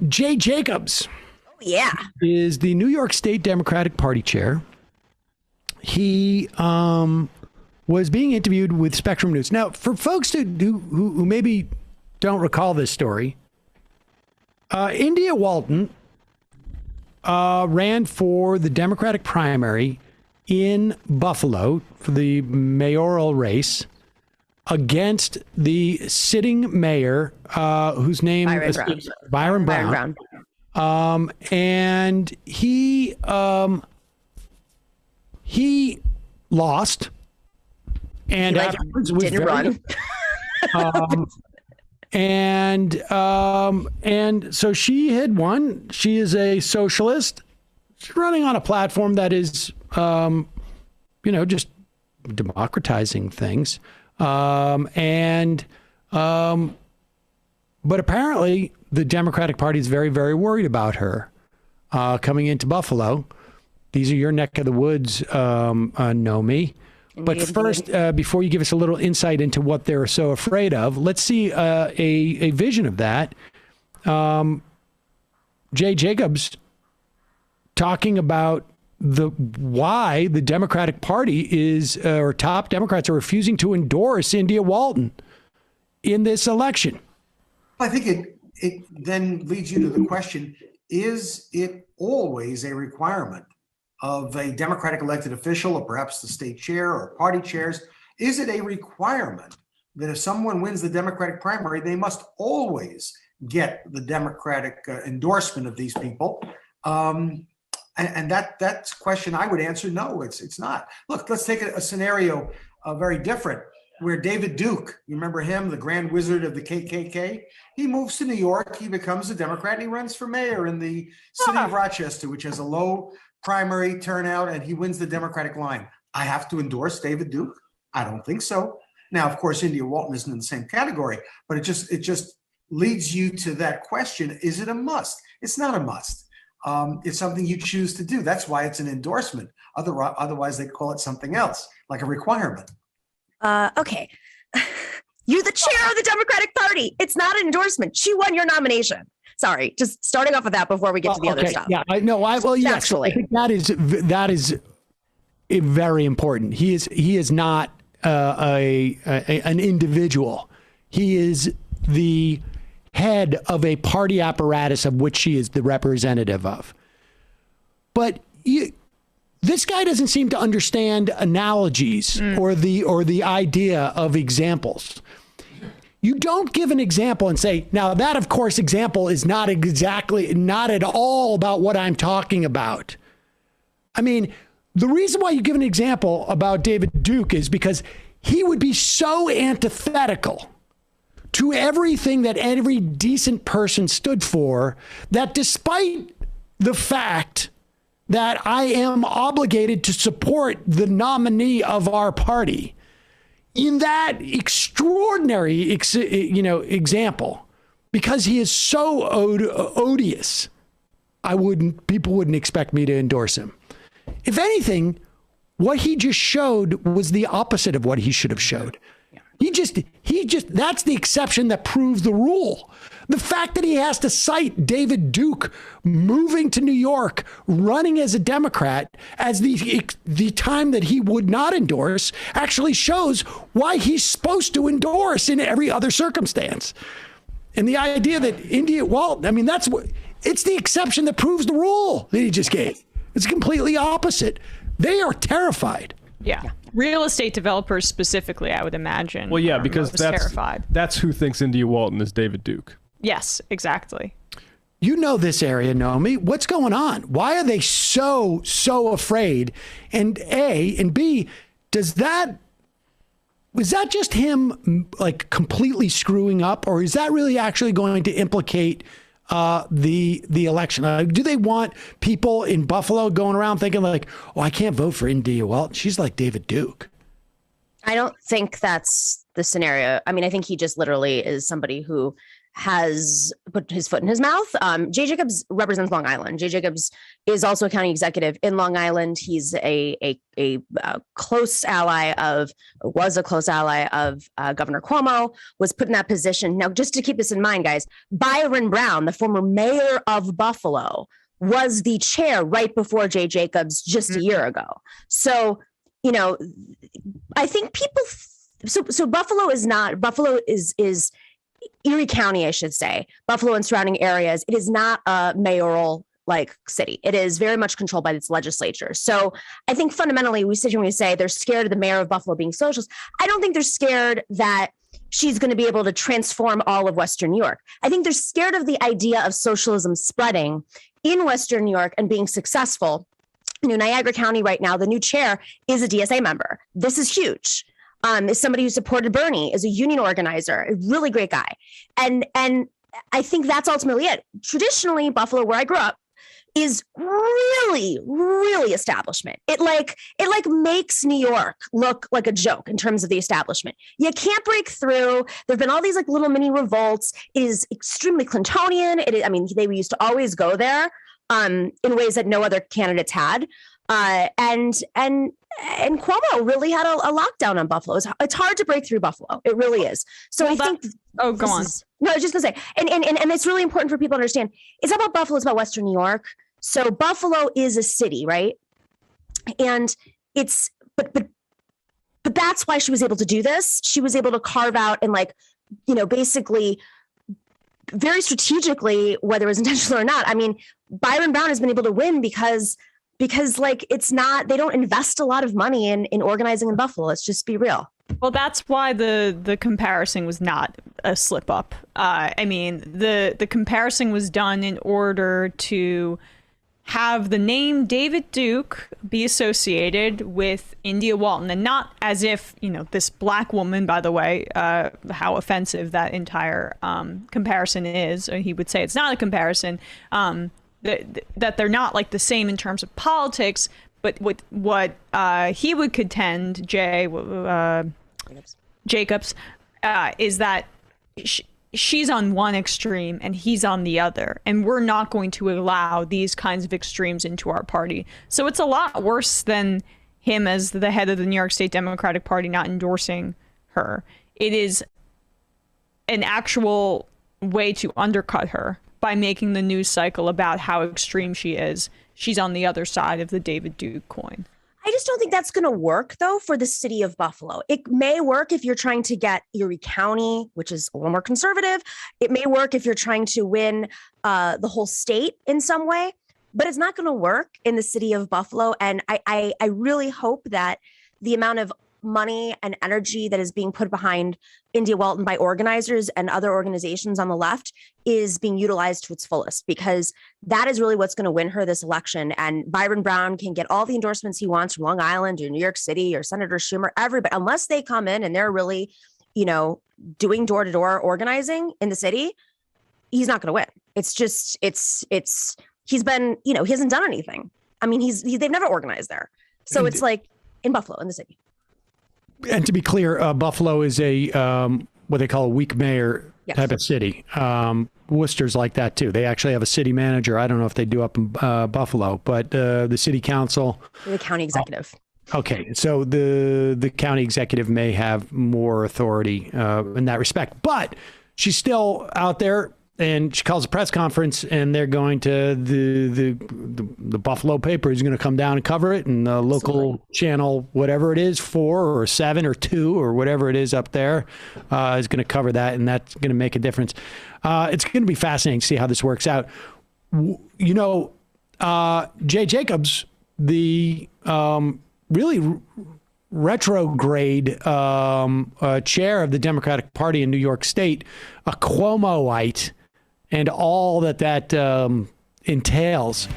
Jay Jacobs. Yeah. Is the New York State Democratic Party chair. He was being interviewed with Spectrum News. Now, for folks who maybe don't recall this story, India Walton ran for the Democratic primary in Buffalo for the mayoral race against the sitting mayor, whose name is Byron Brown. And he lost, and afterwards was didn't run. And so she had won. She is a socialist. She's running on a platform that is, just democratizing things. But apparently the Democratic Party is very, very worried about her coming into Buffalo. These are your neck of the woods, Nomi. But first, before you give us a little insight into what they're so afraid of, let's see a vision of that. Jay Jacobs talking about why the Democratic Party or top Democrats are refusing to endorse India Walton in this election. I think it then leads you to the question, is it always a requirement of a Democratic elected official, or perhaps the state chair or party chairs? Is it a requirement that if someone wins the Democratic primary, they must always get the Democratic endorsement of these people? And that's a question I would answer, no, it's not. Look, let's take a scenario very different, where David Duke, you remember him, the grand wizard of the KKK? He moves to New York, he becomes a Democrat, and he runs for mayor in the city of Rochester, which has a low primary turnout, and he wins the Democratic line. I have to endorse David Duke? I don't think so. Now, of course, India Walton isn't in the same category, but it just leads you to that question, is it a must? It's not a must. It's something you choose to do. That's why it's an endorsement. Otherwise, they call it something else, like a requirement. Okay. You're the chair of the Democratic Party. It's not an endorsement. She won your nomination. Sorry, just starting off with that before we get to the other stuff. Yeah, I know. Yes, I think that is very important. He is not an individual. He is the head of a party apparatus of which she is the representative of. But this guy doesn't seem to understand analogies or the idea of examples. You don't give an example and say, now that, of course, example is not at all about what I'm talking about. I mean, the reason why you give an example about David Duke is because he would be so antithetical to everything that every decent person stood for, that despite the fact that I am obligated to support the nominee of our party, in that extraordinary, example, because he is so odious, people wouldn't expect me to endorse him. If anything, what he just showed was the opposite of what he should have showed. He just, that's the exception that proves the rule. The fact that he has to cite David Duke moving to New York, running as a Democrat, as the time that he would not endorse, actually shows why he's supposed to endorse in every other circumstance. And the idea that India Walton, I mean, it's the exception that proves the rule that he just gave. It's completely opposite. They are terrified. Yeah. Real estate developers specifically, I would imagine. Well, yeah, because terrified. That's who thinks India Walton is David Duke. Yes, exactly. You know this area, Naomi. What's going on? Why are they so afraid? And A, and B, was that just him like completely screwing up, or is that really actually going to implicate the election? Do they want people in Buffalo going around thinking like, oh, I can't vote for India Walton, she's like David Duke? I don't think that's the scenario. I mean, I think he just literally is somebody who has put his foot in his mouth. Jay Jacobs represents Long Island. Jay Jacobs is also a county executive in Long Island. He's a close ally of, or was a close ally of Governor Cuomo, was put in that position. Now, just to keep this in mind, guys, Byron Brown, the former mayor of Buffalo, was the chair right before Jay Jacobs just a year ago. So, you know, I think people, so Buffalo is Erie County, I should say, Buffalo and surrounding areas. It is not a mayoral like city. It is very much controlled by its legislature. So I think fundamentally we sit here and we say they're scared of the mayor of Buffalo being socialist. I don't think they're scared that she's going to be able to transform all of Western New York. I think they're scared of the idea of socialism spreading in Western New York and being successful. You know, Niagara County right now, the new chair is a DSA member. This is huge. Is somebody who supported Bernie, is a union organizer, a really great guy. And I think that's ultimately it. Traditionally, Buffalo, where I grew up, is really, really establishment. It makes New York look like a joke in terms of the establishment. You can't break through. There've been all these like little mini revolts. It is extremely Clintonian. They used to always go there in ways that no other candidates had. And Cuomo really had a lockdown on Buffalo. It's hard to break through Buffalo. It really is. So I think. Oh, go on. No, I was just gonna say, and it's really important for people to understand. It's not about Buffalo. It's about Western New York. So Buffalo is a city, right? And it's but that's why she was able to do this. She was able to carve out and basically very strategically, whether it was intentional or not. I mean, Byron Brown has been able to win because it's not, they don't invest a lot of money in organizing in Buffalo. Let's just be real. Well, that's why the comparison was not a slip up. I mean, the comparison was done in order to have the name David Duke be associated with India Walton, and not as if, this black woman, by the way, how offensive that entire comparison is. He would say it's not a comparison, that they're not like the same in terms of politics, but what he would contend, Jacobs, is that she's on one extreme and he's on the other, and we're not going to allow these kinds of extremes into our party. So it's a lot worse than him as the head of the New York State Democratic Party not endorsing her. It is an actual way to undercut her by making the news cycle about how extreme she is. She's on the other side of the David Duke coin. I just don't think that's going to work, though, for the city of Buffalo. It may work if you're trying to get Erie County, which is a little more conservative. It may work if you're trying to win the whole state in some way, but it's not going to work in the city of Buffalo. And I really hope that the amount of money and energy that is being put behind India Walton by organizers and other organizations on the left is being utilized to its fullest, because that is really what's going to win her this election. And Byron Brown can get all the endorsements he wants from Long Island or New York City or Senator Schumer, everybody, unless they come in and they're really, doing door-to-door organizing in the city, he's not going to win. It's just, he's been, he hasn't done anything. I mean, they've never organized there. So it's like in Buffalo, in the city. And to be clear, Buffalo is a what they call a weak mayor type of city. Worcester's like that too. They actually have a city manager. I don't know if they do up in Buffalo, but the city council, the county executive. Okay, so the county executive may have more authority in that respect, but she's still out there. And she calls a press conference, and they're going to the Buffalo paper is going to come down and cover it, and the local channel, whatever it is, 4 or 7 or 2 or whatever it is up there, is going to cover that, and that's going to make a difference. It's going to be fascinating to see how this works out. Jay Jacobs, the really retrograde chair of the Democratic Party in New York State, a Cuomoite, and all that entails.